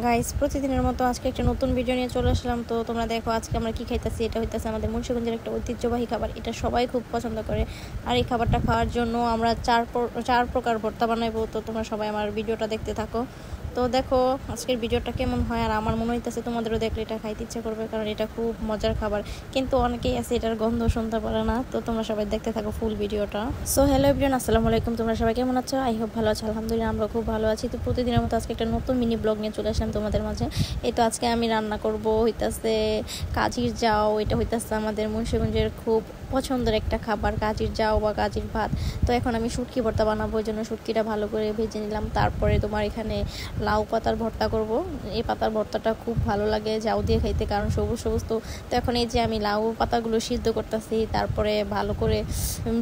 Guys প্রতিদিনের মতো আজকে একটা নতুন ভিডিও নিয়ে চলে আসলাম। তো তোমরা দেখো আজকে আমরা কি খাইতেছি। এটা হইতেছে আমাদের মুন্সিগঞ্জের একটা ঐতিহ্যবাহী খাবার, এটা সবাই খুব পছন্দ করে। আর এই খাবারটা খাওয়ার জন্য আমরা চার প্রকার ভর্তা বানাইবো। তো তোমরা সবাই আমার ভিডিওটা দেখতে থাকো। তো দেখো আজকের ভিডিওটা কেমন হয়। আর আমার মনে হইতেছে তোমাদেরও দেখলে এটা খাইতে ইচ্ছা করবে, কারণ এটা খুব মজার খাবার। কিন্তু অনেকেই আছে এটার গন্ধ শুনতে পারে না। তো তোমরা সবাই দেখতে থাকো ফুল ভিডিওটা। সো হ্যালো এভরিওয়ান, আসসালামু আলাইকুম। তোমরা সবাই কেমন আছো? আই হোপ ভালো আছো। আলহামদুলিল্লাহ আমরা খুব ভালো আছি। তো প্রতিদিনের মতো আজকে একটা নতুন মিনি ব্লগ নিয়ে চলে আসলাম তোমাদের মাঝে। এই তো আজকে আমি রান্না করব হইতাছে কাজির জাউ। এটা হইতাছে আমাদের মুন্সিগঞ্জের খুব পছন্দের একটা খাবার, কাজির জাউ বা কাজির ভাত। তো এখন আমি শুটকি ভর্তা বানাবো, ওই জন্য শুটকিটা ভালো করে ভেজে নিলাম। তারপরে তোমার এখানে লাউ পাতার ভর্তা করব। এই পাতার ভর্তাটা খুব ভালো লাগে জাউ দিয়ে খাইতে, কারণ সবুজ সবুজ। তো এখন এই যে আমি লাউ পাতাগুলো সিদ্ধ করতেছি, তারপরে ভালো করে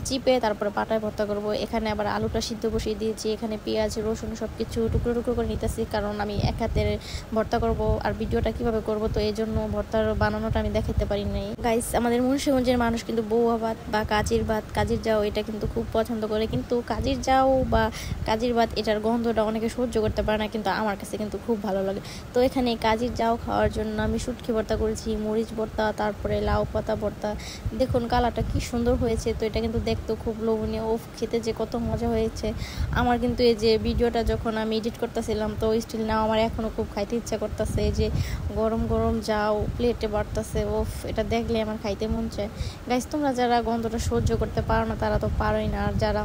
চিপে তারপরে পাটায় ভর্তা করব। এখানে আবার আলুটা সিদ্ধ বসিয়ে দিয়েছি, এখানে পেঁয়াজ রসুন সব কিছু টুকরো টুকরো করে নিতেছি, কারণ আমি এক হাতের ভর্তা করব। আর ভিডিওটা কিভাবে করব, তো এই জন্য ভর্তার বানানোটা আমি দেখাতে পারি নাই। গাইস আমাদের মুন্সিগঞ্জের মানুষ কিন্তু বউয়া ভাত বা কাজির ভাত, কাজির জাউ এটা কিন্তু খুব পছন্দ করে। কিন্তু কাজির জাউ বা কাজির ভাত এটার গন্ধটা অনেকে সহ্য করতে পারে না, কিন্তু আমার কাছে কিন্তু খুব ভালো লাগে। তো এখানে কাজির জাউ খাওয়ার জন্য আমি শুটকি ভর্তা করেছি, মরিচ ভর্তা, তারপরে লাউ পাতা ভর্তা। দেখুন কালারটা কি সুন্দর হয়েছে। তো এটা কিন্তু দেখতেও খুব লোভনীয়, ও খেতে যে কত মজা হয়েছে। আমার কিন্তু এই যে ভিডিওটা যখন আমি এডিট করতেছিলাম, তো স্টিল নাও আমার এখনও খুব খাইতে ইচ্ছা করতেছে। এই যে গরম গরম জাউ প্লেটে বাড়তেছে, ওফ এটা দেখলে আমার খাইতে মন চায়। গাইস তোমরা যারা গন্ধটা সহ্য করতে পারো না তারা তো পারোই না, আর যারা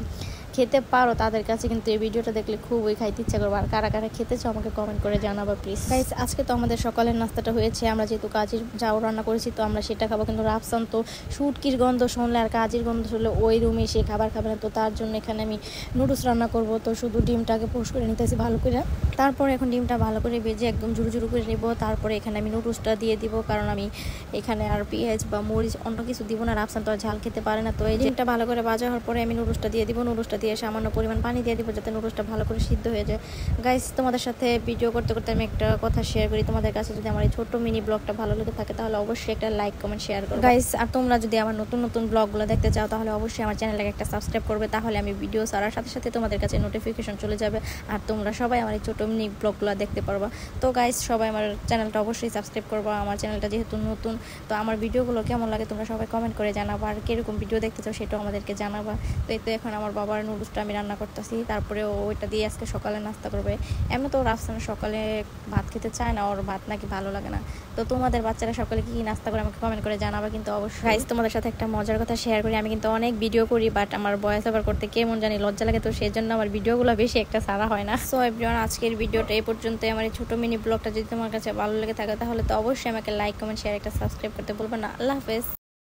খেতে পারো তাদের কাছে কিন্তু এই ভিডিওটা দেখলে খুবই খাইতে ইচ্ছা করবো। আর কারা কারা খেতে চাও আমাকে কমেন্ট করে জানাবা প্লিজ। গাইস আজকে তো আমাদের সকালের নাস্তাটা হয়েছে, আমরা যেহেতু কাজির জাউ রান্না করেছি তো আমরা সেটা খাবো। কিন্তু রাফসান তো শুটকির গন্ধ শুনলে আর কাজির গন্ধ শুনলে ওই রুমে সে খাবার খাবে না। তো তার জন্য এখানে আমি নুডলস রান্না করব। তো শুধু ডিমটাকে পোস্ট করে নিতেছি ভালো করে, তারপরে এখন ডিমটা ভালো করে ভেজে একদম ঝুরু ঝুরু করে নেবো। তারপরে এখানে আমি নুডলসটা দিয়ে দিব, কারণ আমি এখানে আর পেঁয়াজ বা মরিচ অন্য কিছু দিব না। রাফসান তো আর ঝাল খেতে পারে না। তো এই ডিমটা ভালো করে ভাজা হওয়ার পরে আমি নুডলসটা দিয়ে দিব। নুডলসটা দিয়ে সামান্য পরিমাণ পানি দিয়ে দিব, যাতে নুডলসটা ভালো করে সিদ্ধ হয়ে যায়। গাইস তোমাদের সাথে ভিডিও করতে করতে আমি একটা কথা শেয়ার করি। তোমাদের কাছে যদি আমার এই ছোট্ট মিনি ব্লগটা ভালো লেগে থাকে তাহলে অবশ্যই একটা লাইক কমেন্ট শেয়ার করো গাইস। আর তোমরা যদি আমার নতুন নতুন ব্লগগুলো দেখতে চাও তাহলে অবশ্যই আমার চ্যানেলটাকে একটা সাবস্ক্রাইব করবে, তাহলে আমি ভিডিও ছাড়ার সাথে সাথে তোমাদের কাছে নোটিফিকেশন চলে যাবে আর তোমরা সবাই আমার এই ছোট মিনি ব্লগগুলো দেখতে পারবা। তো গাইস সবাই আমার চ্যানেলটা অবশ্যই সাবস্ক্রাইব করবা। আমার চ্যানেলটা যেহেতু নতুন, তো আমার ভিডিওগুলো কেমন লাগে তোমরা সবাই কমেন্ট করে জানাবা, আর কিরকম ভিডিও দেখতে চাও সেটাও আমাদেরকে জানাবা। তো এই তো এখন আমার বাবার নুডলসটা আমি রান্না করতেছি, তারপরে ওইটা দিয়ে আজকে সকালে নাস্তা করবে। এমনি তো রাফসান সকালে ভাত খেতে চায় না, ওর ভাত নাকি ভালো লাগে না। তো তোমাদের বাচ্চারা সকালে কি নাস্তা করে আমাকে কমেন্ট করে জানাবা কিন্তু অবশ্যই। গাইস তোমাদের সাথে একটা মজার কথা শেয়ার করি, আমি কিন্তু অনেক ভিডিও করি বাট আমার ভয়েস ওভার করতে কেমন জানি লজ্জা লাগে, তো সেই জন্য আমার ভিডিওগুলো বেশি একটা সারা হয় না। সো এভরিওয়ান আজকের ভিডিওটা এই পর্যন্ত। আমার এই ছোট মিনি ব্লগটা যদি তোমার কাছে ভালো লেগে থাকে তাহলে তো অবশ্যই আমাকে লাইক কমেন্ট শেয়ার একটা সাবস্ক্রাইব করতে বলবে না। আল্লাহ হাফেজ।